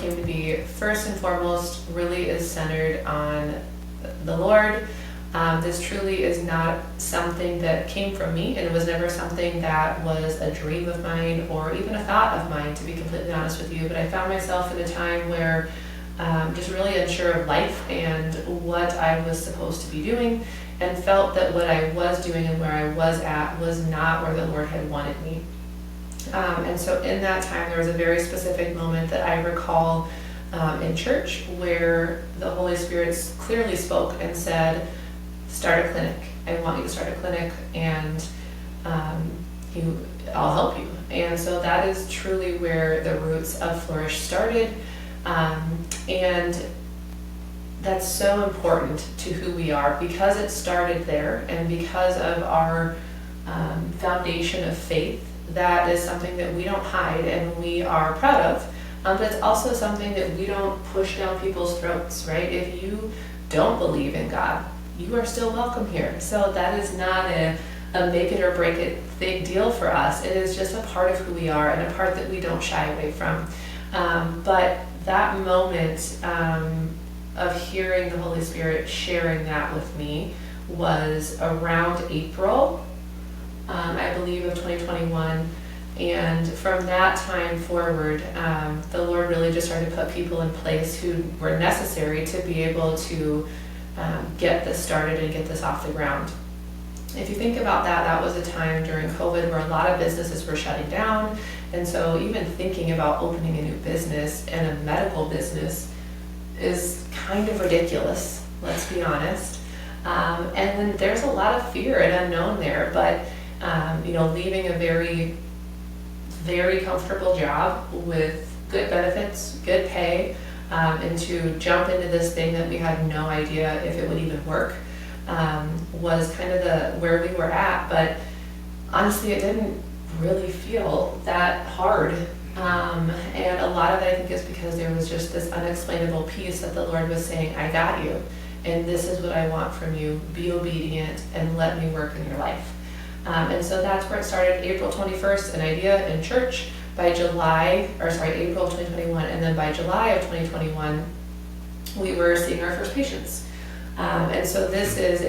came to be, first and foremost, really is centered on the Lord. This truly is not something that came from me, and it was never something that was a dream of mine or even a thought of mine, to be completely honest with you. But I found myself in a time where just really unsure of life and what I was supposed to be doing, and felt that what I was doing and where I was at was not where the Lord had wanted me. And so in that time, there was a very specific moment that I recall in church where the Holy Spirit clearly spoke and said, start a clinic. I want you to start a clinic, and I'll help you. And so that is truly where the roots of Flourish started. And that's so important to who we are, because it started there, and because of our foundation of faith. That is something that we don't hide and we are proud of, but it's also something that we don't push down people's throats, right? If you don't believe in God, you are still welcome here. So that is not a make it or break it big deal for us. It is just a part of who we are, and a part that we don't shy away from. But that moment of hearing the Holy Spirit sharing that with me was around April, I believe, of 2021. And from that time forward, the Lord really just started to put people in place who were necessary to be able to get this started and get this off the ground. If you think about that, that was a time during COVID where a lot of businesses were shutting down. And so even thinking about opening a new business and a medical business is kind of ridiculous, let's be honest. And then there's a lot of fear and unknown there, but leaving a very, very comfortable job with good benefits, good pay, and to jump into this thing that we had no idea if it would even work, was kind of where we were at. But honestly, it didn't really feel that hard. And a lot of it, I think, is because there was just this unexplainable peace that the Lord was saying, I got you, and this is what I want from you. Be obedient and let me work in your life. And so that's where it started. April 21st, an idea in church. By April of 2021, and then by July of 2021, we were seeing our first patients. And so this is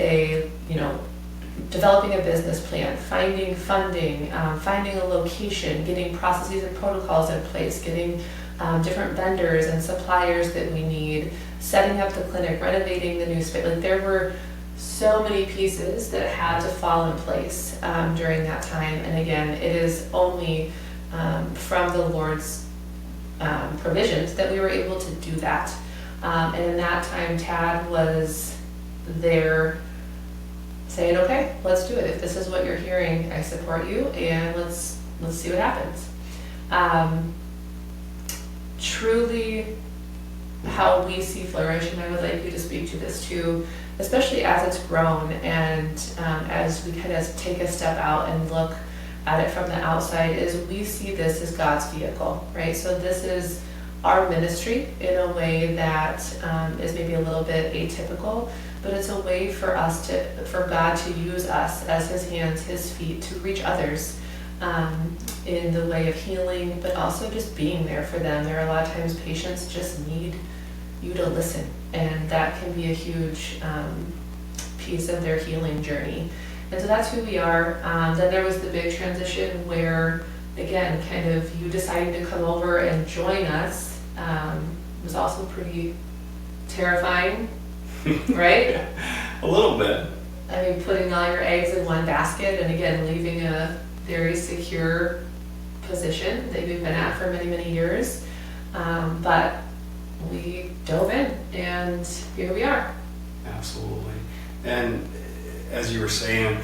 developing a business plan, finding funding, finding a location, getting processes and protocols in place, getting different vendors and suppliers that we need, setting up the clinic, renovating the new space. Like, there were so many pieces that had to fall in place during that time. And again, it is only from the Lord's provisions that we were able to do that. And in that time, Tad was there saying, okay, let's do it. If this is what you're hearing, I support you, and let's see what happens. Truly how we see Flourish, and I would like you to speak to this too, especially as it's grown, and as we kind of take a step out and look at it from the outside, is we see this as God's vehicle, right? So this is our ministry in a way that is maybe a little bit atypical, but it's a way for God to use us as His hands, His feet, to reach others in the way of healing, but also just being there for them. There are a lot of times patients just need you to listen, and that can be a huge piece of their healing journey. And so that's who we are. Then there was the big transition where, again, kind of you deciding to come over and join us was also pretty terrifying, right? A little bit. I mean, putting all your eggs in one basket, and again, leaving a very secure position that we've been at for many, many years. But we dove in, and here we are. Absolutely. And as you were saying,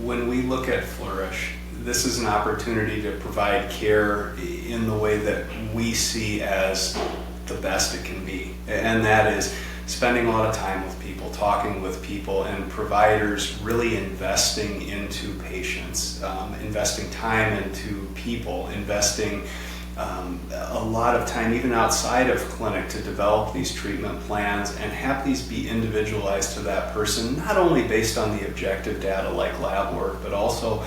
when we look at Flourish, this is an opportunity to provide care in the way that we see as the best it can be. And that is spending a lot of time with people, talking with people, and providers really investing into patients, investing time into people, investing a lot of time even outside of clinic to develop these treatment plans and have these be individualized to that person, not only based on the objective data like lab work, but also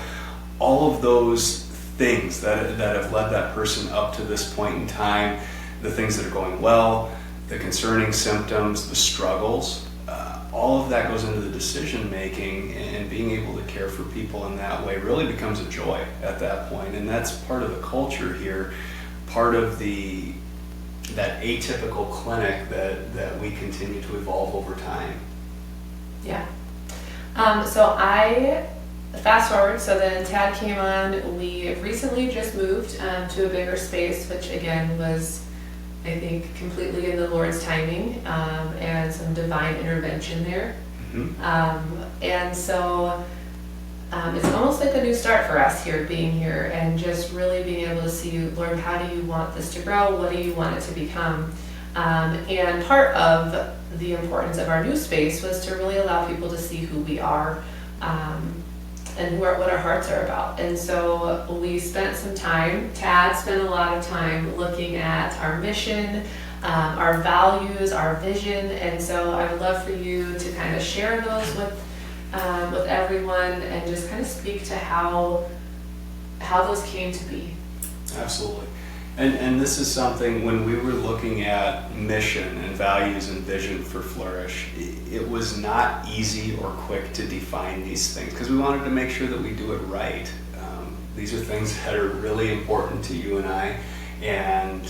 all of those things that have led that person up to this point in time the things that are going well, the concerning symptoms, the struggles. All of that goes into the decision making, and being able to care for people in that way really becomes a joy at that point. And that's part of the culture here, part of that atypical clinic that we continue to evolve over time. Yeah. So I fast forward, so then Tad came on. We recently just moved to a bigger space, which again was, I think, completely in the Lord's timing, and some divine intervention there. And so it's almost like a new start for us here, being here, and just really being able to see, Lord, how do you want this to grow? What do you want it to become? And part of the importance of our new space was to really allow people to see who we are, and what our hearts are about. And so we spent some time, Tad spent a lot of time looking at our mission, our values, our vision. And so I would love for you to kind of share those with everyone, and just kind of speak to how those came to be. Absolutely. And this is something, when we were looking at mission and values and vision for Flourish, it was not easy or quick to define these things, because we wanted to make sure that we do it right. These are things that are really important to you and I, and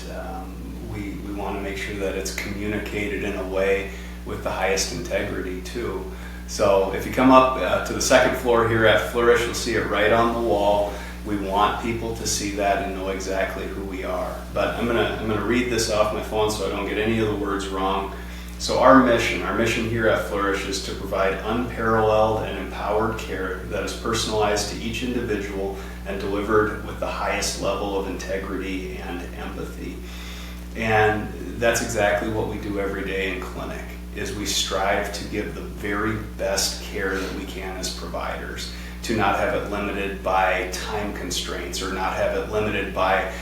we want to make sure that it's communicated in a way with the highest integrity too. So if you come up to the second floor here at Flourish, you'll see it right on the wall. We want people to see that and know exactly who we are. But I'm gonna read this off my phone so I don't get any of the words wrong. So our mission here at Flourish is to provide unparalleled and empowered care that is personalized to each individual and delivered with the highest level of integrity and empathy. And that's exactly what we do every day in clinic, is we strive to give the very best care that we can as providers, to not have it limited by time constraints, or not have it limited by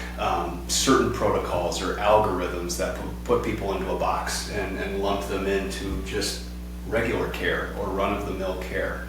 certain protocols or algorithms that put people into a box and lump them into just regular care or run-of-the-mill care.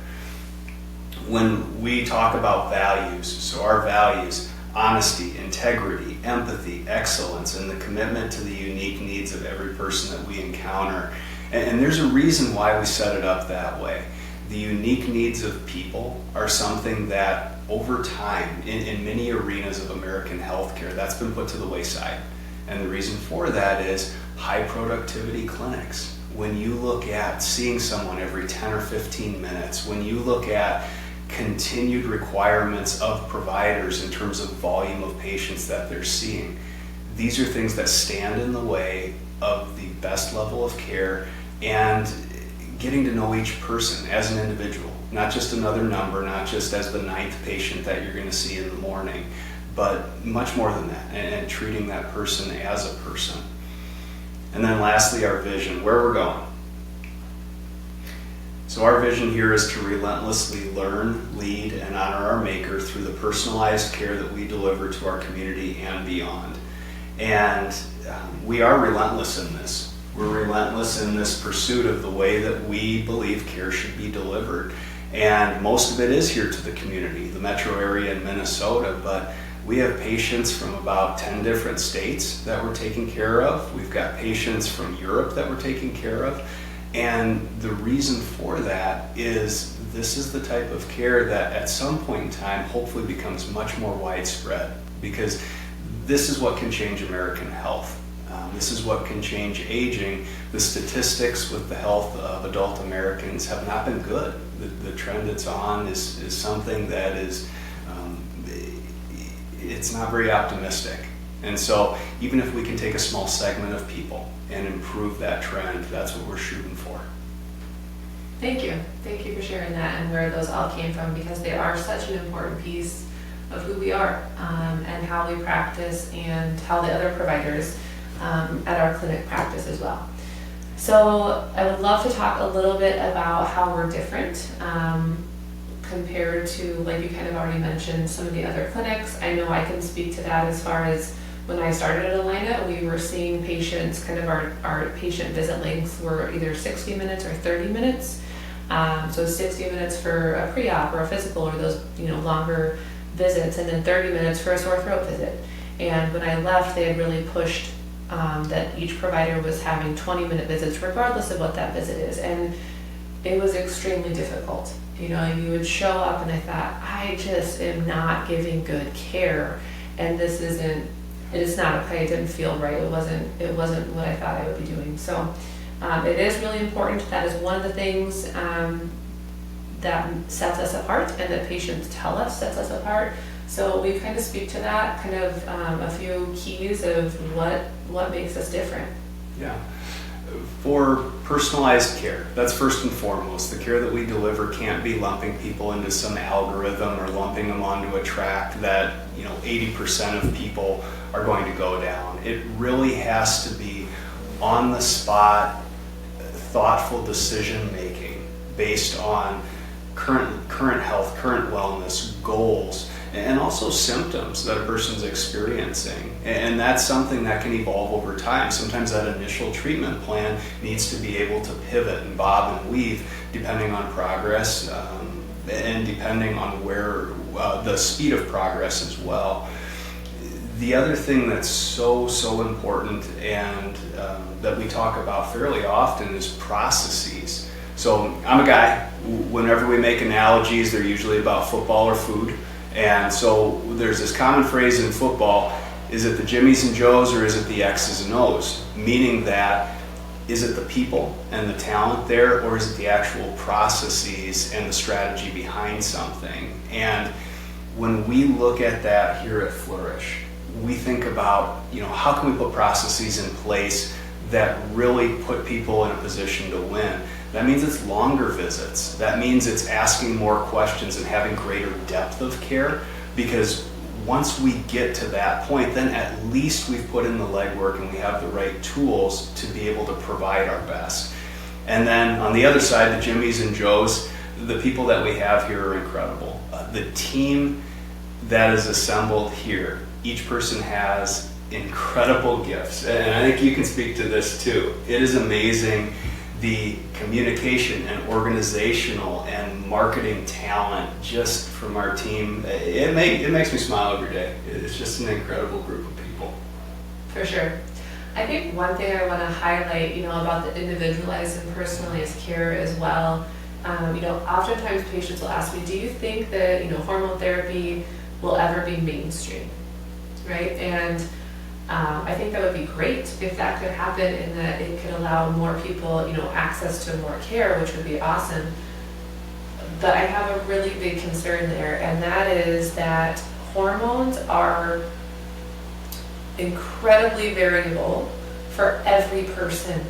When we talk about values, so our values: honesty, integrity, empathy, excellence, and the commitment to the unique needs of every person that we encounter. And there's a reason why we set it up that way. The unique needs of people are something that over time, in many arenas of American healthcare, that's been put to the wayside. And the reason for that is high productivity clinics. When you look at seeing someone every 10 or 15 minutes, when you look at continued requirements of providers in terms of volume of patients that they're seeing, these are things that stand in the way of the best level of care and getting to know each person as an individual, not just another number, not just as the 9th patient that you're going to see in the morning, but much more than that, and treating that person as a person. And then lastly, our vision, where we're going. So our vision here is to relentlessly learn, lead, and honor our Maker through the personalized care that we deliver to our community and beyond. And we are relentless in this. We're relentless in this pursuit of the way that we believe care should be delivered. And most of it is here to the community, the metro area in Minnesota, but we have patients from about 10 different states that we're taking care of. We've got patients from Europe that we're taking care of. And the reason for that is this is the type of care that at some point in time hopefully becomes much more widespread, because this is what can change American health. This is what can change aging. The statistics with the health of adult Americans have not been good. The trend it's on is something that is, it's not very optimistic. And so even if we can take a small segment of people and improve that trend, that's what we're shooting for. Thank you. Thank you for sharing that and where those all came from, because they are such an important piece of who we are, and how we practice, and how the other providers at our clinic practice as well. So I would love to talk a little bit about how we're different compared to, like you kind of already mentioned, some of the other clinics. I know I can speak to that as far as when I started at Alina, we were seeing patients, kind of our patient visit lengths were either 60 minutes or 30 minutes. So 60 minutes for a pre-op or a physical, or those longer visits, and then 30 minutes for a sore throat visit. And when I left, they had really pushed that each provider was having 20-minute visits regardless of what that visit is. And it was extremely difficult. You know, you would show up and I thought, I just am not giving good care, and this isn't, it is not okay, it didn't feel right, it wasn't what I thought I would be doing. So it is really important. That is one of the things that sets us apart, and that patients tell us sets us apart. So we kind of speak to that, kind of a few keys of what makes us different. Yeah. For personalized care, that's first and foremost. The care that we deliver can't be lumping people into some algorithm or lumping them onto a track that 80% of people are going to go down. It really has to be on the spot, thoughtful decision making based on current health, current wellness, goals, and also symptoms that a person's experiencing. And that's something that can evolve over time. Sometimes that initial treatment plan needs to be able to pivot and bob and weave depending on progress and depending on where the speed of progress as well. The other thing that's so important and that we talk about fairly often is processes. So I'm a guy, whenever we make analogies, they're usually about football or food. And so there's this common phrase in football, is it the Jimmies and Joes or is it the X's and O's? Meaning that, is it the people and the talent there, or is it the actual processes and the strategy behind something? And when we look at that here at Flourish, we think about, how can we put processes in place that really put people in a position to win? That means it's longer visits. That means it's asking more questions and having greater depth of care, because once we get to that point, then at least we've put in the legwork and we have the right tools to be able to provide our best. And then on the other side, the Jimmies and Joes, the people that we have here are incredible. The team that is assembled here, each person has incredible gifts. And I think you can speak to this too. It is amazing the communication and organizational and marketing talent just from our team. It makes me smile every day. It's just an incredible group of people. For sure. I think one thing I want to highlight, about the individualized and personalized care as well. Oftentimes patients will ask me, do you think that, hormone therapy will ever be mainstream, right? And I think that would be great if that could happen, and that it could allow more people, access to more care, which would be awesome. But I have a really big concern there, and that is that hormones are incredibly variable for every person.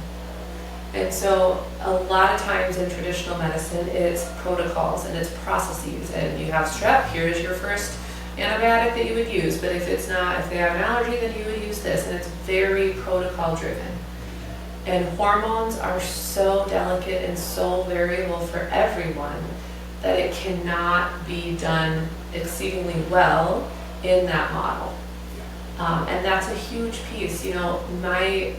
And so a lot of times in traditional medicine, it's protocols and it's processes, and you have strep, here's your first antibiotic that you would use, but if they have an allergy, then you would use this, and it's very protocol driven. And hormones are so delicate and so variable for everyone that it cannot be done exceedingly well in that model. And that's a huge piece. My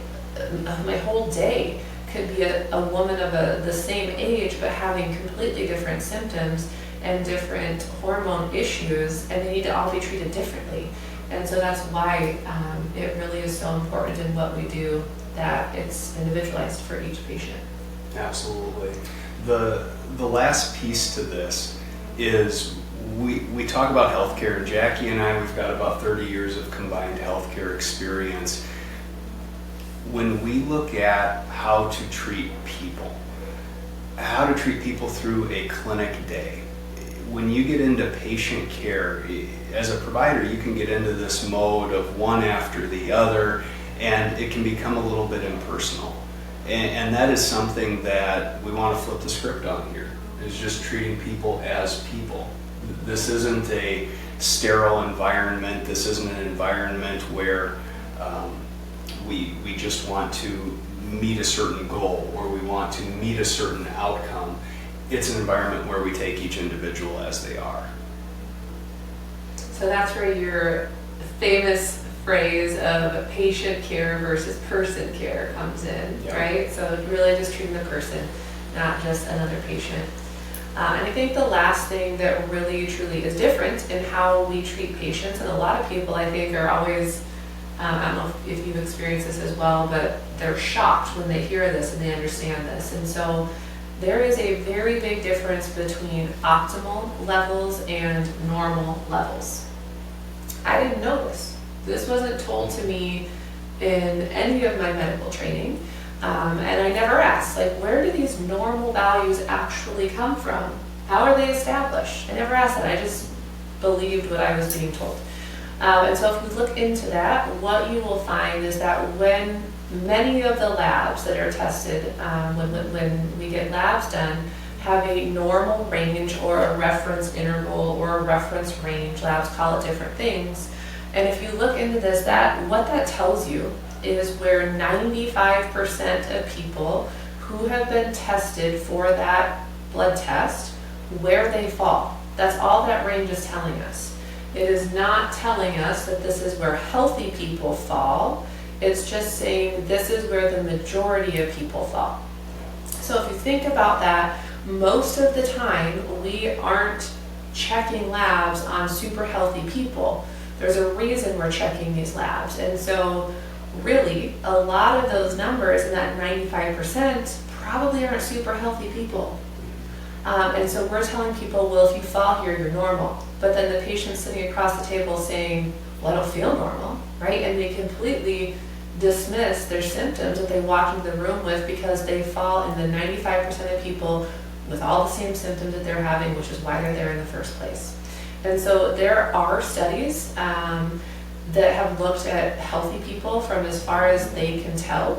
whole day could be a woman of the same age but having completely different symptoms and different hormone issues, and they need to all be treated differently. And so that's why it really is so important in what we do that it's individualized for each patient. Absolutely. The last piece to this is we talk about healthcare, and Jackie and I, we've got about 30 years of combined healthcare experience. When we look at how to treat people through a clinic day, when you get into patient care, as a provider, you can get into this mode of one after the other, and it can become a little bit impersonal. And that is something that we want to flip the script on here, is just treating people as people. This isn't a sterile environment. This isn't an environment where we just want to meet a certain goal or we want to meet a certain outcome. It's an environment where we take each individual as they are. So that's where your famous phrase of patient care versus person care comes in, yeah. Right? So really just treating the person, not just another patient. And I think the last thing that really truly is different in how we treat patients, and a lot of people I think are always I don't know if you've experienced this as well, but they're shocked when they hear this and they understand this. And so there is a very big difference between optimal levels and normal levels. I didn't know this. This wasn't told to me in any of my medical training. And I never asked, like, where do these normal values actually come from? How are they established? I never asked that. I just believed what I was being told. And so if we look into that, what you will find is that when many of the labs that are tested, when we get labs done, have a normal range or a reference interval or a reference range, labs call it different things. And if you look into this, what that tells you is where 95% of people who have been tested for that blood test, where they fall. That's all that range is telling us. It is not telling us that this is where healthy people fall. It's just saying this is where the majority of people fall. So if you think about that, most of the time we aren't checking labs on super healthy people. There's a reason we're checking these labs. And so really, a lot of those numbers in that 95% probably aren't super healthy people. And so we're telling people, well, if you fall here, you're normal. But then the patient's sitting across the table saying, well, I don't feel normal, right? And they completely dismiss their symptoms that they walk into the room with because they fall in the 95% of people with all the same symptoms that they're having, which is why they're there in the first place. And so there are studies that have looked at healthy people from as far as they can tell,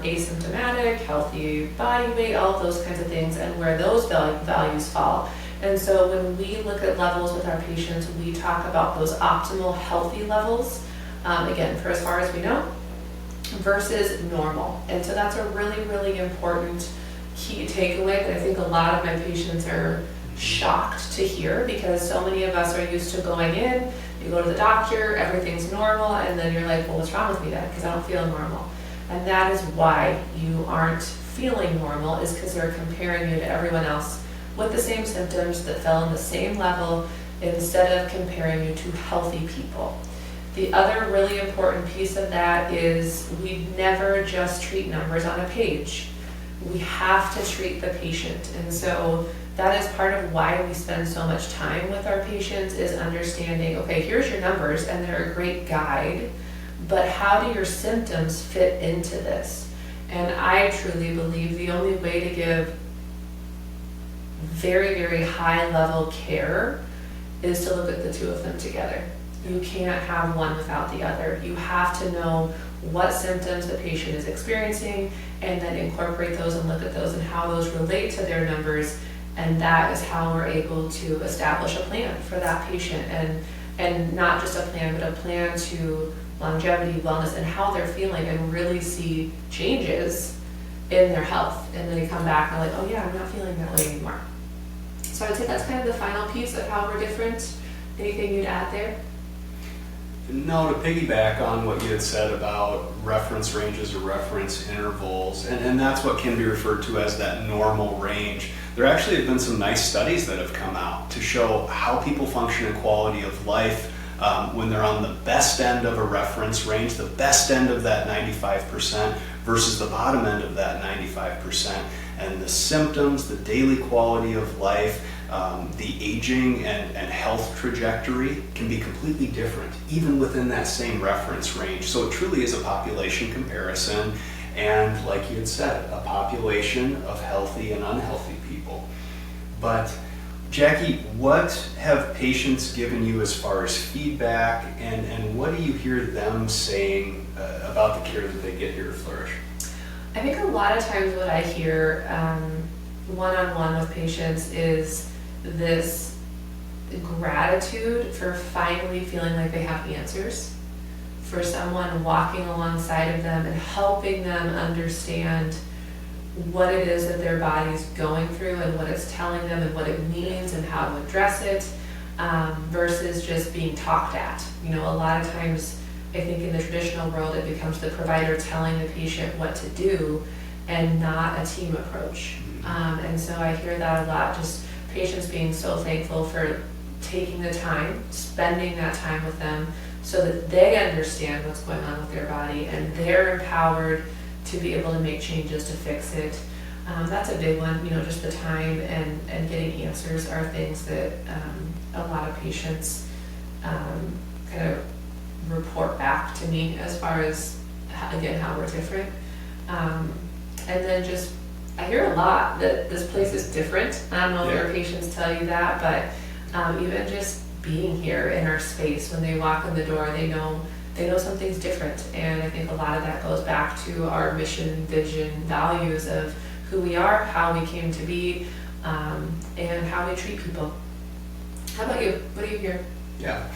asymptomatic, healthy body weight, all of those kinds of things, and where those values fall. And so when we look at levels with our patients, we talk about those optimal healthy levels, again, for as far as we know, versus normal. And so that's a really, really important key takeaway that I think a lot of my patients are shocked to hear, because so many of us are used to going in, you go to the doctor, everything's normal, and then you're like, well, what's wrong with me then? Because I don't feel normal. And that is why you aren't feeling normal, is because they're comparing you to everyone else with the same symptoms that fell in the same level, instead of comparing you to healthy people. The other really important piece of that is we never just treat numbers on a page. We have to treat the patient. And so that is part of why we spend so much time with our patients, is understanding, okay, here's your numbers and they're a great guide, but how do your symptoms fit into this? And I truly believe the only way to give very, very high level care is to look at the two of them together. You can't have one without the other. You have to know what symptoms the patient is experiencing and then incorporate those and look at those and how those relate to their numbers. And that is how we're able to establish a plan for that patient, and not just a plan, but a plan to longevity, wellness, and how they're feeling, and really see changes in their health. And then they come back and they're like, oh yeah, I'm not feeling that way anymore. So I'd say that's kind of the final piece of how we're different. Anything you'd add there? No, to piggyback on what you had said about reference ranges or reference intervals, and that's what can be referred to as that normal range. There actually have been some nice studies that have come out to show how people function in quality of life when they're on the best end of a reference range, the best end of that 95% versus the bottom end of that 95%. And the symptoms, the daily quality of life, the aging and health trajectory can be completely different, even within that same reference range. So it truly is a population comparison, and like you had said, a population of healthy and unhealthy people. But Jackie, what have patients given you as far as feedback, and what do you hear them saying about the care that they get here at Flourish? I think a lot of times what I hear one-on-one with patients is this gratitude for finally feeling like they have answers, for someone walking alongside of them and helping them understand what it is that their body's going through and what it's telling them and what it means and how to address it, versus just being talked at. You know, a lot of times I think in the traditional world it becomes the provider telling the patient what to do and not a team approach. And so I hear that a lot, just patients being so thankful for taking the time, spending that time with them, so that they understand what's going on with their body and they're empowered to be able to make changes to fix it. That's a big one, just the time and getting answers are things that a lot of patients kind of report back to me as far as, again, how we're different. And then just, I hear a lot that this place is different. I don't know if your patients tell you that, but even just being here in our space, when they walk in the door, they know something's different. And I think a lot of that goes back to our mission, vision, values of who we are, how we came to be, and how we treat people. How about you? What do you hear? Yeah,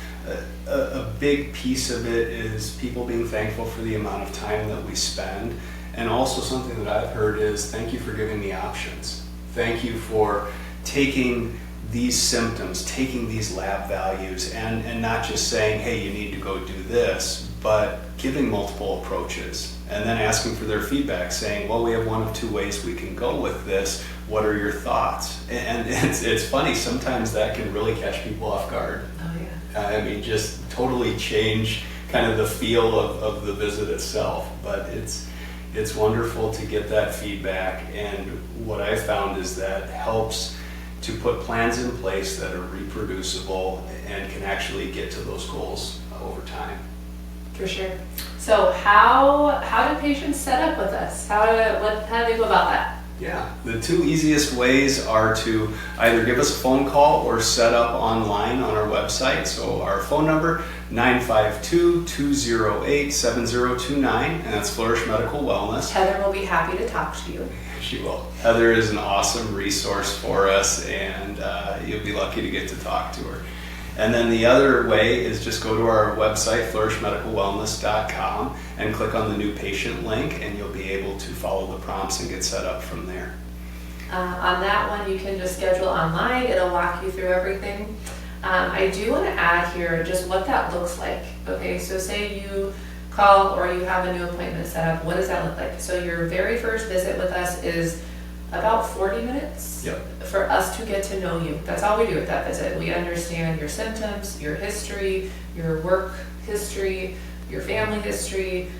a big piece of it is people being thankful for the amount of time that we spend. And also something that I've heard is, thank you for giving me options. Thank you for taking these symptoms, taking these lab values, and not just saying, hey, you need to go do this, but giving multiple approaches. And then asking for their feedback, saying, well, we have one of two ways we can go with this. What are your thoughts? And it's funny, sometimes that can really catch people off guard. Oh, yeah. I mean, just totally change kind of the feel of the visit itself. But it's wonderful to get that feedback. And what I found is that helps to put plans in place that are reproducible and can actually get to those goals over time. For sure. So how do patients set up with us? How do they go about that? Yeah, the two easiest ways are to either give us a phone call or set up online on our website. So our phone number, 952-208-7029, and that's Flourish Medical Wellness. Heather will be happy to talk to you. She will. Heather is an awesome resource for us, and you'll be lucky to get to talk to her. And then the other way is just go to our website, flourishmedicalwellness.com, and click on the new patient link, and you'll be able to follow the prompts and get set up from there. On that one, you can just schedule online. It'll walk you through everything. I do want to add here just what that looks like. Okay, so say you call or you have a new appointment set up. What does that look like? So your very first visit with us is about 40 minutes for us to get to know you. That's all we do at that visit. We understand your symptoms, your history, your work history, your family history,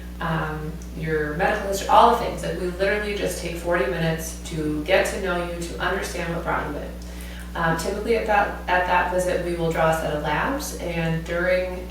your medical history, all the things. Like we literally just take 40 minutes to get to know you, to understand what brought you in. Typically at that visit, we will draw a set of labs, and during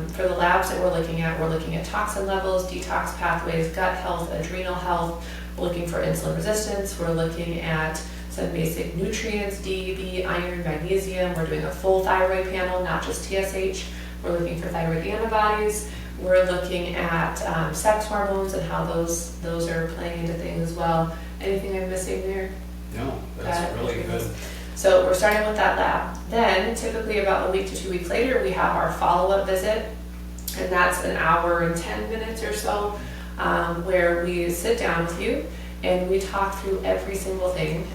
for the labs that we're looking at toxin levels, detox pathways, gut health, adrenal health. We're looking for insulin resistance. We're looking at some basic nutrients, D, B, iron, magnesium. We're doing a full thyroid panel, not just TSH. We're looking for thyroid antibodies. We're looking at sex hormones and how those are playing into things as well. Anything I'm missing there? No, that's really good. So we're starting with that lab. Then typically about a week to 2 weeks later, we have our follow-up visit, and that's an hour and 10 minutes or so, where we sit down with you and we talk through every single thing.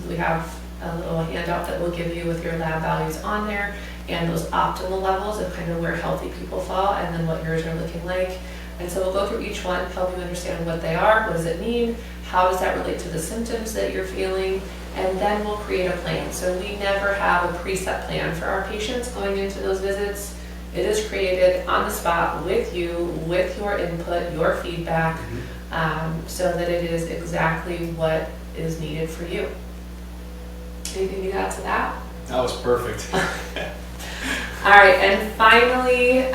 We have a little handout that we'll give you with your lab values on there and those optimal levels of kind of where healthy people fall and then what yours are looking like. And so we'll go through each one, help you understand what they are, what does it mean, how does that relate to the symptoms that you're feeling, and then we'll create a plan. So we never have a preset plan for our patients going into those visits. It is created on the spot with you, with your input, your feedback, so that it is exactly what is needed for you. Anything you add to that? That was perfect. All right, and finally,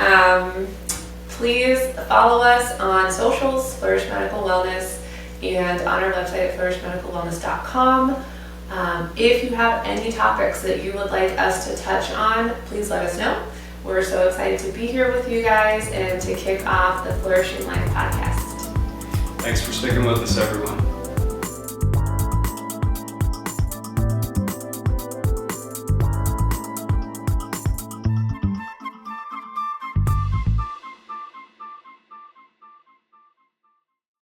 please follow us on socials, Flourish Medical Wellness, and on our website at flourishmedicalwellness.com. If you have any topics that you would like us to touch on, please let us know. We're so excited to be here with you guys and to kick off the Flourishing Life podcast. Thanks for sticking with us, everyone.